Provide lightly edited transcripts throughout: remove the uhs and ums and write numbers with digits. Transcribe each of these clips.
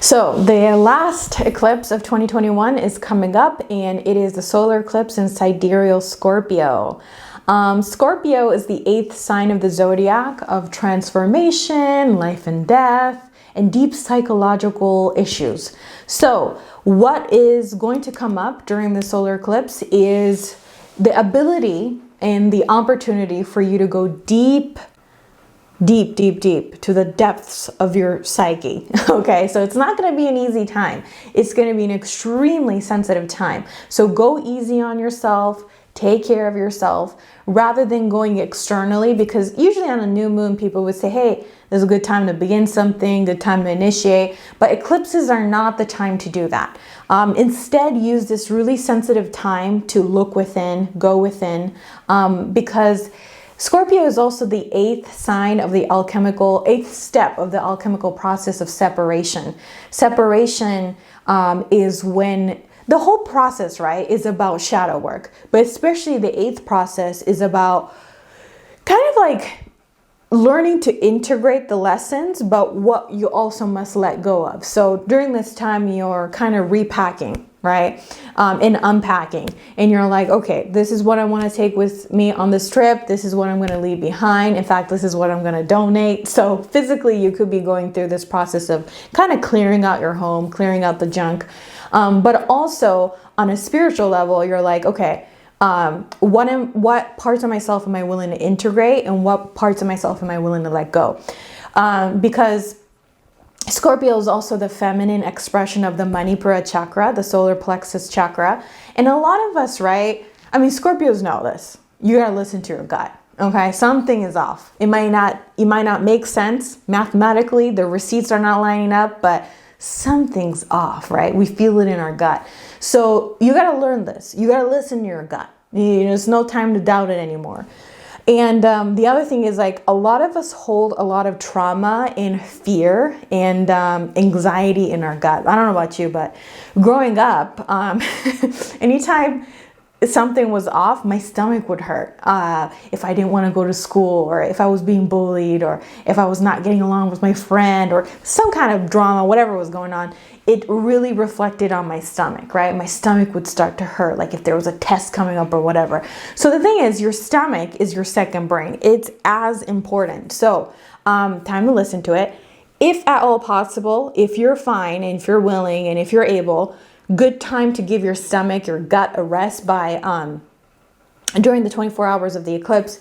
So the last eclipse of 2021 is coming up, and it is the solar eclipse in sidereal Scorpio. Scorpio is the 8th sign of the zodiac of transformation, life and death, and deep psychological issues. So what is going to come up during the solar eclipse is the ability and the opportunity for you to go deep to the depths of your psyche. Okay, so it's not going to be an easy time. It's going to be an extremely sensitive time. So go easy on yourself. Take care of yourself rather than going externally, because usually on a new moon, people would say, hey, this is a good time to begin something, good time to initiate. But eclipses are not the time to do that. Instead, use this really sensitive time to look within, go within, because Scorpio is also the 8th sign of the 8th step of the alchemical process of separation. Separation is when the whole process, right, is about shadow work, but especially the 8th process is about kind of like learning to integrate the lessons, but what you also must let go of. So during this time, you're kind of repacking, right? And unpacking. And you're like, okay, this is what I want to take with me on this trip. This is what I'm going to leave behind. In fact, this is what I'm going to donate. So physically, you could be going through this process of kind of clearing out your home, clearing out the junk. But also on a spiritual level, you're like, okay, what parts of myself am I willing to integrate, and what parts of myself am I willing to let go? Because Scorpio is also the feminine expression of the Manipura chakra, the solar plexus chakra. And a lot of us, right? I mean, Scorpios know this. You got to listen to your gut. Okay. Something is off. It might not make sense mathematically. The receipts are not lining up, but something's off, right? We feel it in our gut. So you got to learn this. You got to listen to your gut. It's no time to doubt it anymore. And the other thing is, like, a lot of us hold a lot of trauma and fear and anxiety in our gut. I don't know about you, but growing up, anytime something was off, my stomach would hurt. If I didn't want to go to school, or if I was being bullied, or if I was not getting along with my friend, or some kind of drama, whatever was going on, it really reflected on my stomach, right? My stomach would start to hurt, like if there was a test coming up or whatever. So the thing is, your stomach is your second brain. It's as important. So time to listen to it. If at all possible, if you're fine and if you're willing and if you're able, good time to give your stomach, your gut a rest by, during the 24 hours of the eclipse,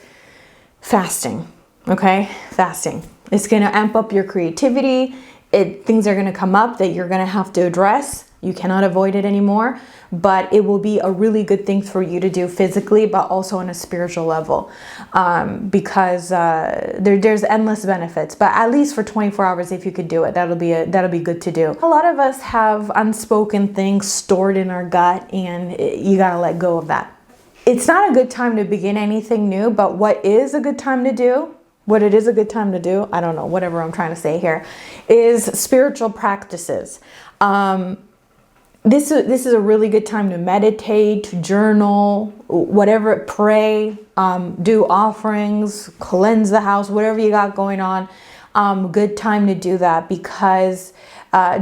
fasting, okay? Fasting. It's going to amp up your creativity. Things are going to come up that you're going to have to address. You cannot avoid it anymore, but it will be a really good thing for you to do physically, but also on a spiritual level, because there's endless benefits. But at least for 24 hours, if you could do it, that'll be good to do. A lot of us have unspoken things stored in our gut, and you got to let go of that. It's not a good time to begin anything new, but what is a good time to do? What it is a good time to do, I don't know, whatever I'm trying to say here, is spiritual practices. This is a really good time to meditate, to journal, whatever, pray, do offerings, cleanse the house, whatever you got going on. Good time to do that, because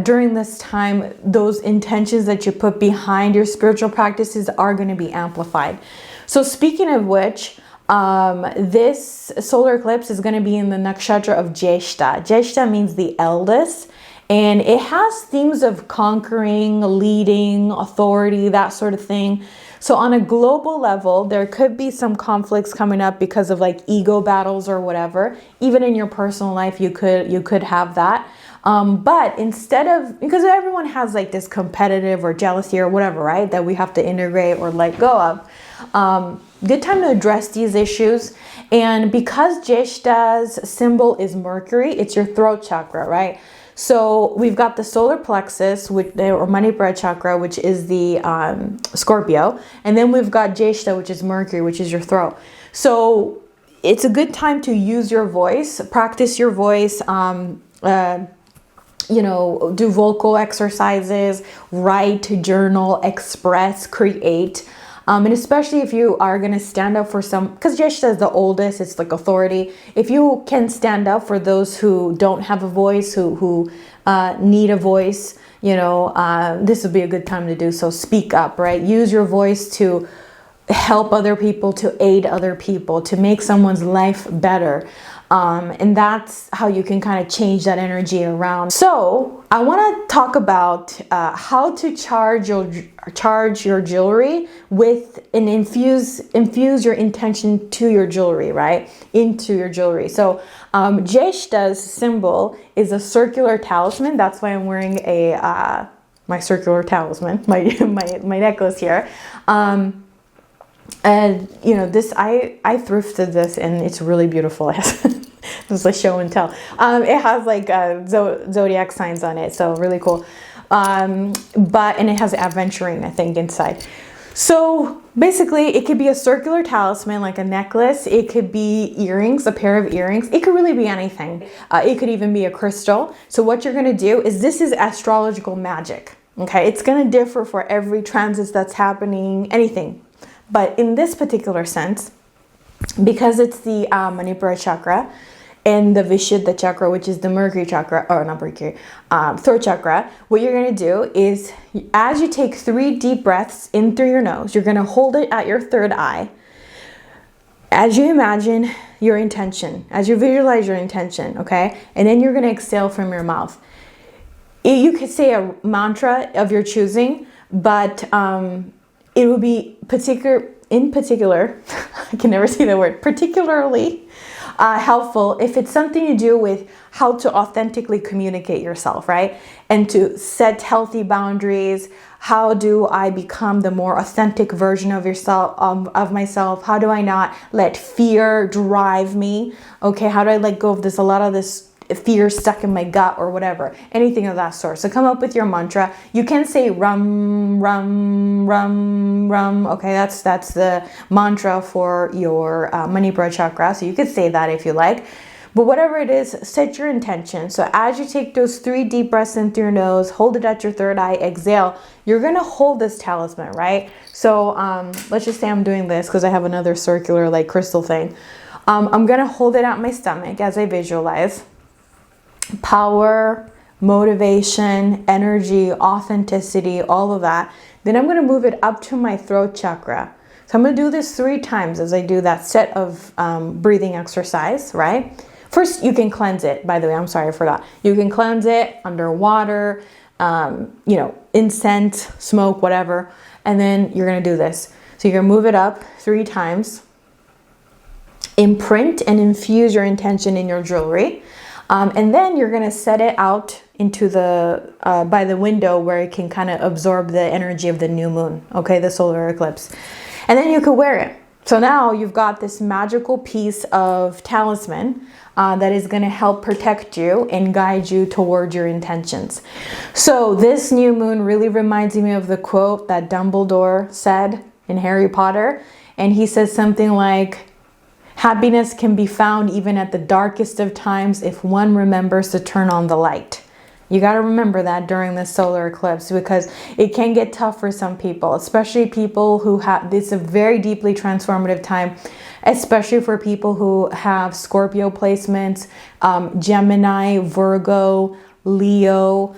during this time, those intentions that you put behind your spiritual practices are going to be amplified. So speaking of which, this solar eclipse is going to be in the nakshatra of Jyeshta. Jyeshta means the eldest, and it has themes of conquering, leading, authority, that sort of thing. So on a global level, there could be some conflicts coming up because of like ego battles or whatever. Even in your personal life, you could have that. But instead of, because everyone has like this competitive or jealousy or whatever, right, that we have to integrate or let go of. Good time to address these issues. And because Jyeshta's symbol is Mercury, it's your throat chakra, right? So we've got the solar plexus, or Manipura chakra, which is the Scorpio. And then we've got Jyeshta, which is Mercury, which is your throat. So it's a good time to use your voice, practice your voice, do vocal exercises, write, journal, express, create. And especially if you are going to stand up for some, because Jyeshta is the oldest, it's like authority. If you can stand up for those who don't have a voice, who need a voice, you know, this would be a good time to do so. Speak up, right? Use your voice to help other people, to aid other people, to make someone's life better. And that's how you can kind of change that energy around. So I want to talk about how to charge your jewelry with and infuse your intention to your jewelry, right? Into your jewelry. So Jeshta's symbol is a circular talisman. That's why I'm wearing a my circular talisman, my necklace here. And you know, this I thrifted this and it's really beautiful. It's a show and tell. It has like zodiac signs on it, so really cool. And it has aventurine, I think, inside. So basically, it could be a circular talisman, like a necklace. It could be earrings, a pair of earrings. It could really be anything. It could even be a crystal. So what you're gonna do is, this is astrological magic. Okay, it's gonna differ for every transit that's happening, anything. But in this particular sense, because it's the Manipura chakra and the Vishuddha chakra, which is the Mercury chakra, or not Mercury, throat chakra, what you're going to do is, as you take 3 deep breaths in through your nose, you're going to hold it at your third eye. As you imagine your intention, as you visualize your intention, okay? And then you're going to exhale from your mouth. You could say a mantra of your choosing, but it would be in particular, I can never say the word, particularly helpful if it's something to do with how to authentically communicate yourself, right? And to set healthy boundaries. How do I become the more authentic version of yourself, of myself? How do I not let fear drive me? Okay, how do I let go of this, a lot of this fear stuck in my gut or whatever, anything of that sort. So come up with your mantra. You can say rum, rum, rum, rum. Okay, that's the mantra for your Manipura chakra. So you could say that if you like. But whatever it is, set your intention. So as you take those 3 deep breaths in through your nose, hold it at your third eye, exhale, you're going to hold this talisman, right? So let's just say I'm doing this because I have another circular like crystal thing. I'm going to hold it at my stomach as I visualize. Power, motivation, energy, authenticity, all of that. Then I'm going to move it up to my throat chakra. So I'm going to do this 3 times as I do that set of breathing exercise, right? First, you can cleanse it. By the way, I'm sorry, I forgot. You can cleanse it under water, you know, incense, smoke, whatever. And then you're going to do this. So you're going to move it up 3 times. Imprint and infuse your intention in your jewelry. And then you're going to set it out into the, by the window where it can kind of absorb the energy of the new moon, okay, the solar eclipse. And then you could wear it. So now you've got this magical piece of talisman that is going to help protect you and guide you toward your intentions. So this new moon really reminds me of the quote that Dumbledore said in Harry Potter. And he says something like, happiness can be found even at the darkest of times if one remembers to turn on the light. You got to remember that during this solar eclipse, because it can get tough for some people, especially people who have, this is a very deeply transformative time, especially for people who have Scorpio placements, Gemini, Virgo, Leo,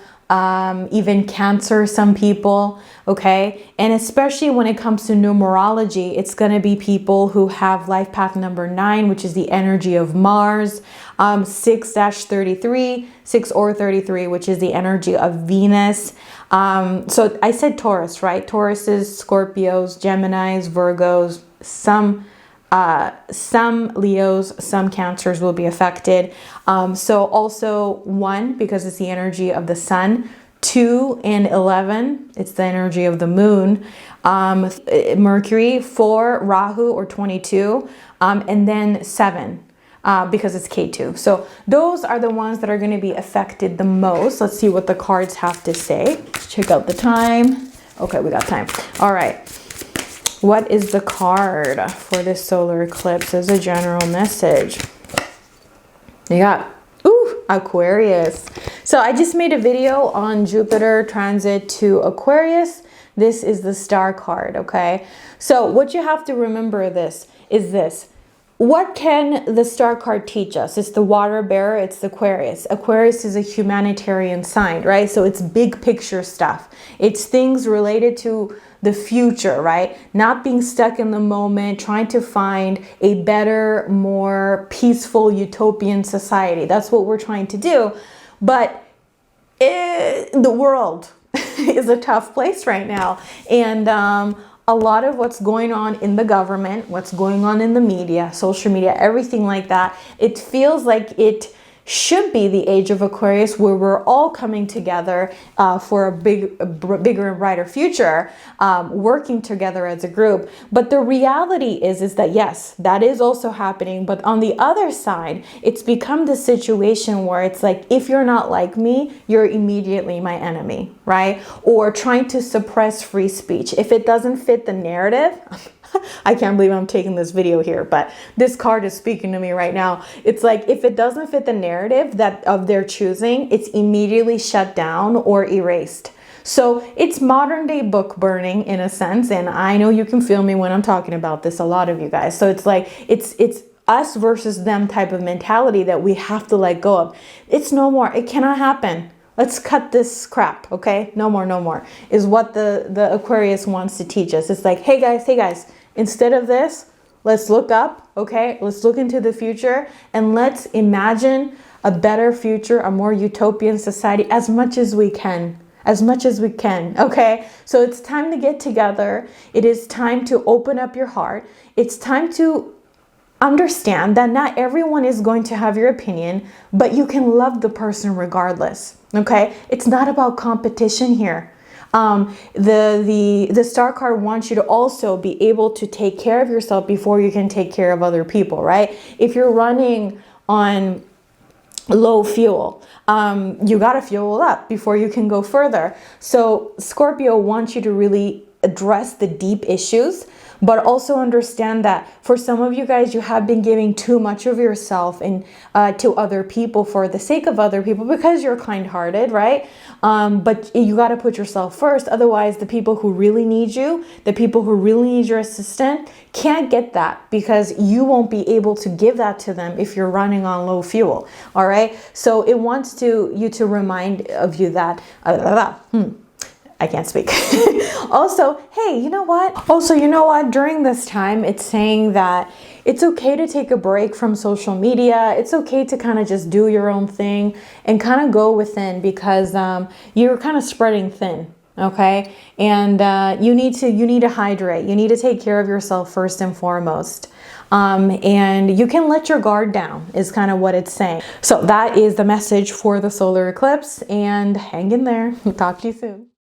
even Cancer, some people, okay? And especially when it comes to numerology, it's going to be people who have life path number 9, which is the energy of Mars, 6-33, 6 or 33, which is the energy of Venus. So I said Taurus, right? Tauruses, Scorpios, Geminis, Virgos, some Leos, some Cancers will be affected. So also 1, because it's the energy of the sun, 2 and 11, it's the energy of the moon, Mercury, 4, Rahu or 22, and then 7. Because it's K2. So those are the ones that are going to be affected the most. Let's see what the cards have to say. Let's check out the time. Okay, we got time. All right. What is the card for this solar eclipse as a general message? You got, Aquarius. So I just made a video on Jupiter transit to Aquarius. This is the star card, okay? So what you have to remember is this. what can the star card teach us? It's the water bearer, it's the Aquarius. Aquarius is a humanitarian sign, right? So it's big picture stuff. It's things related to the future, right? Not being stuck in the moment, trying to find a better, more peaceful, utopian society. That's what we're trying to do. But the world is a tough place right now. And a lot of what's going on in the government, what's going on in the media, social media, everything like that, it feels like it should be the age of Aquarius, where we're all coming together for a bigger and brighter future, working together as a group. But the reality is that yes, that is also happening. But on the other side, it's become the situation where it's like, if you're not like me, you're immediately my enemy, right? Or trying to suppress free speech. If it doesn't fit the narrative, I can't believe I'm taking this video here, but this card is speaking to me right now. It's like, if it doesn't fit the narrative that of their choosing, it's immediately shut down or erased. So it's modern day book burning in a sense. And I know you can feel me when I'm talking about this, a lot of you guys. So it's like, it's us versus them type of mentality that we have to let go of. It's no more. It cannot happen. Let's cut this crap, okay? No more, no more, is what the Aquarius wants to teach us. It's like, hey guys, instead of this, let's look up, okay? Let's look into the future and let's imagine a better future, a more utopian society as much as we can. Okay? So it's time to get together. It is time to open up your heart. It's time to understand that not everyone is going to have your opinion, but you can love the person regardless, okay? It's not about competition here. The star card wants you to also be able to take care of yourself before you can take care of other people, right? If you're running on low fuel, you got to fuel up before you can go further. So Scorpio wants you to really address the deep issues, but also understand that for some of you guys, you have been giving too much of yourself and to other people for the sake of other people because you're kind-hearted, right? But you got to put yourself first. Otherwise, the people who really need you, the people who really need your assistance, can't get that because you won't be able to give that to them if you're running on low fuel. All right. So it wants you to remind of you that. I can't speak. Also, hey, you know what? During this time, it's saying that it's okay to take a break from social media. It's okay to kind of just do your own thing and kind of go within because you're kind of spreading thin. Okay. And you need to hydrate. You need to take care of yourself first and foremost. And you can let your guard down is kind of what it's saying. So that is the message for the solar eclipse, and hang in there. Talk to you soon.